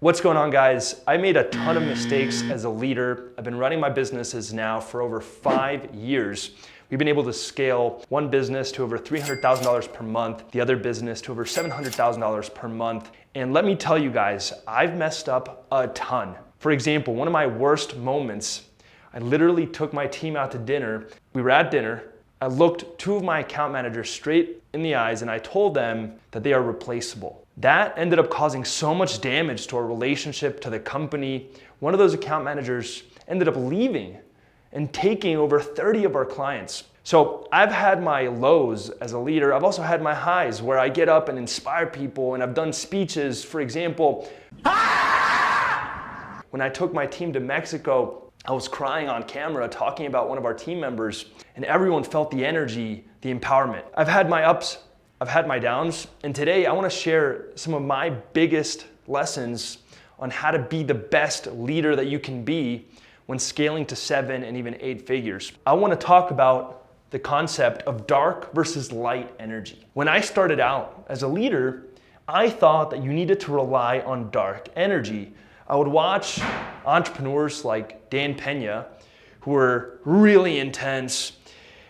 What's going on, guys? I made a ton of mistakes as a leader. I've been running my businesses now for over 5 years. We've been able to scale one business to over $300,000 per month, the other business to over $700,000 per month. And let me tell you guys, I've messed up a ton. For example, one of my worst moments, I literally took my team out to dinner. We were at dinner. I looked two of my account managers straight in the eyes and I told them that they are replaceable. That ended up causing so much damage to our relationship, to the company. One of those account managers ended up leaving and taking over 30 of our clients. So I've had my lows as a leader. I've also had my highs where I get up and inspire people, and I've done speeches. For example, when I took my team to Mexico, I was crying on camera talking about one of our team members, and everyone felt the energy, the empowerment. I've had my ups, I've had my downs, and today I want to share some of my biggest lessons on how to be the best leader that you can be when scaling to 7 and even 8 figures. I want to talk about the concept of dark versus light energy. When I started out as a leader, I thought that you needed to rely on dark energy. I would watch entrepreneurs like Dan Pena, who were really intense,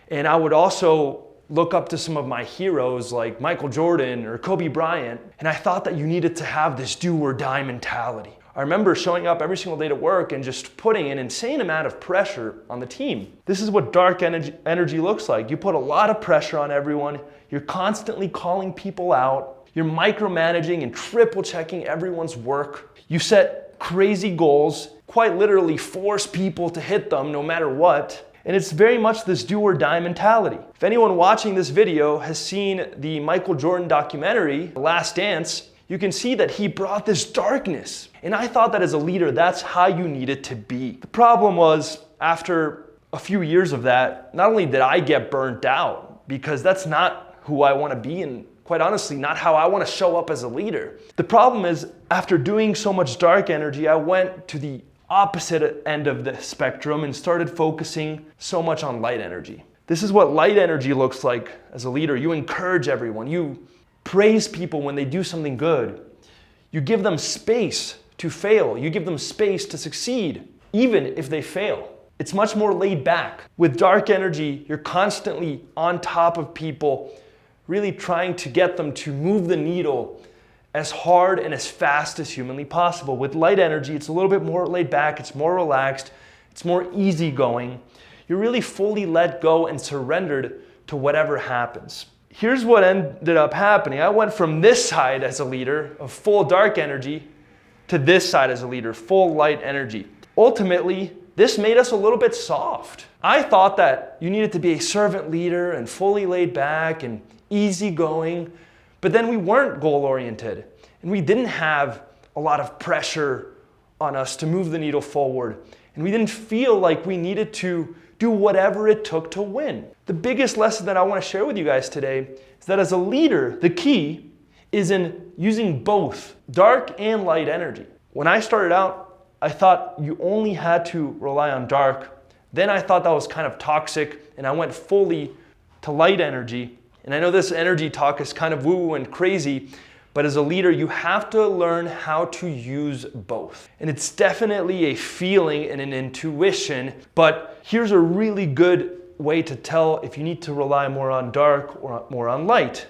and I would also look up to some of my heroes like Michael Jordan or Kobe Bryant, and I thought that you needed to have this do or die mentality. I remember showing up every single day to work and just putting an insane amount of pressure on the team. This is what dark energy looks like. You put a lot of pressure on everyone. You're constantly calling people out. You're micromanaging and triple checking everyone's work. You set crazy goals, quite literally force people to hit them no matter what. And it's very much this do or die mentality. If anyone watching this video has seen the Michael Jordan documentary, The Last Dance, you can see that he brought this darkness. And I thought that as a leader, that's how you needed to be. The problem was, after a few years of that, not only did I get burnt out, because that's not who I want to be, and quite honestly, not how I want to show up as a leader. The problem is, after doing so much dark energy, I went to the opposite end of the spectrum and started focusing so much on light energy. This is what light energy looks like as a leader. You encourage everyone. You praise people when they do something good. You give them space to fail. You give them space to succeed, even if they fail. It's much more laid back. With dark energy, you're constantly on top of people, really trying to get them to move the needle as hard and as fast as humanly possible. With light energy, it's a little bit more laid back, it's more relaxed, it's more easygoing. You're really fully let go and surrendered to whatever happens. Here's what ended up happening. I went from this side as a leader of full dark energy to this side as a leader, full light energy. Ultimately, this made us a little bit soft. I thought that you needed to be a servant leader and fully laid back and easygoing, but then we weren't goal-oriented, and we didn't have a lot of pressure on us to move the needle forward, and we didn't feel like we needed to do whatever it took to win. The biggest lesson that I want to share with you guys today is that as a leader, the key is in using both dark and light energy. When I started out, I thought you only had to rely on dark. Then I thought that was kind of toxic, and I went fully to light energy. And I know this energy talk is kind of woo and crazy, but as a leader, you have to learn how to use both. And it's definitely a feeling and an intuition, but here's a really good way to tell if you need to rely more on dark or more on light.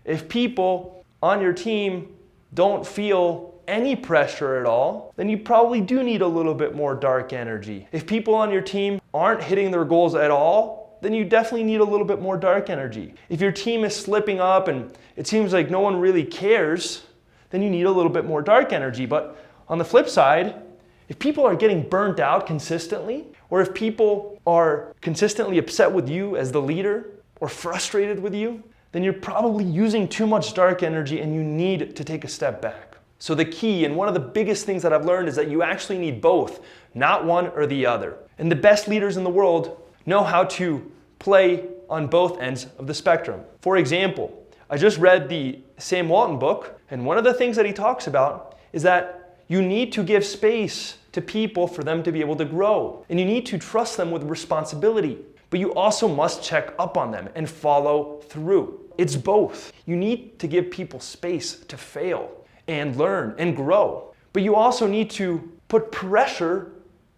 If people on your team don't feel any pressure at all, then you probably do need a little bit more dark energy. If people on your team aren't hitting their goals at all, then you definitely need a little bit more dark energy. If your team is slipping up and it seems like no one really cares, then you need a little bit more dark energy. But on the flip side, if people are getting burnt out consistently, or if people are consistently upset with you as the leader or frustrated with you, then you're probably using too much dark energy and you need to take a step back. So the key, and one of the biggest things that I've learned, is that you actually need both, not one or the other. And the best leaders in the world know how to play on both ends of the spectrum. For example, I just read the Sam Walton book, and one of the things that he talks about is that you need to give space to people for them to be able to grow, and you need to trust them with responsibility, but you also must check up on them and follow through. It's both. You need to give people space to fail and learn and grow, But you also need to put pressure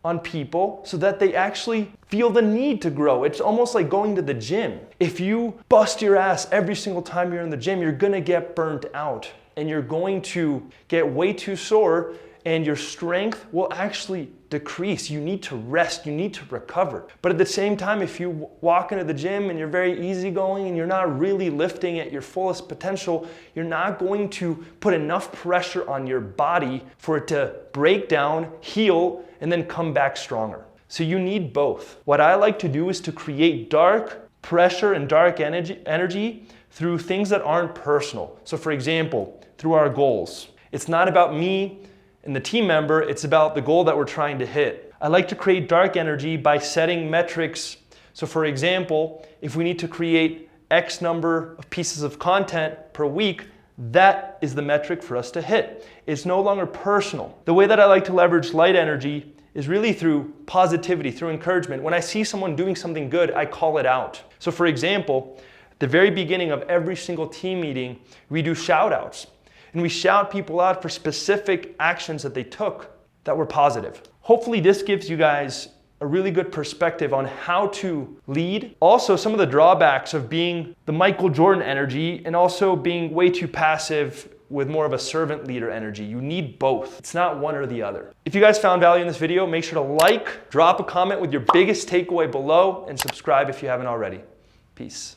on people so that they actually feel the need to grow. It's almost like going to the gym. If you bust your ass every single time you're in the gym, you're gonna get burnt out and you're going to get way too sore and your strength will actually decrease. You need to rest, you need to recover. But at the same time, if you walk into the gym and you're very easygoing and you're not really lifting at your fullest potential, you're not going to put enough pressure on your body for it to break down, heal, and then come back stronger. So you need both. What I like to do is to create dark pressure and dark energy through things that aren't personal. So for example, through our goals. It's not about me and the team member, it's about the goal that we're trying to hit. I like to create dark energy by setting metrics. So for example, if we need to create X number of pieces of content per week, that is the metric for us to hit. It's no longer personal. The way that I like to leverage light energy is really through positivity, through encouragement. When I see someone doing something good, I call it out. So for example, at the very beginning of every single team meeting, we do shout outs. And we shout people out for specific actions that they took that were positive. Hopefully this gives you guys a really good perspective on how to lead. Also, some of the drawbacks of being the Michael Jordan energy and also being way too passive with more of a servant leader energy. You need both. It's not one or the other. If you guys found value in this video, make sure to like, drop a comment with your biggest takeaway below, and subscribe if you haven't already. Peace.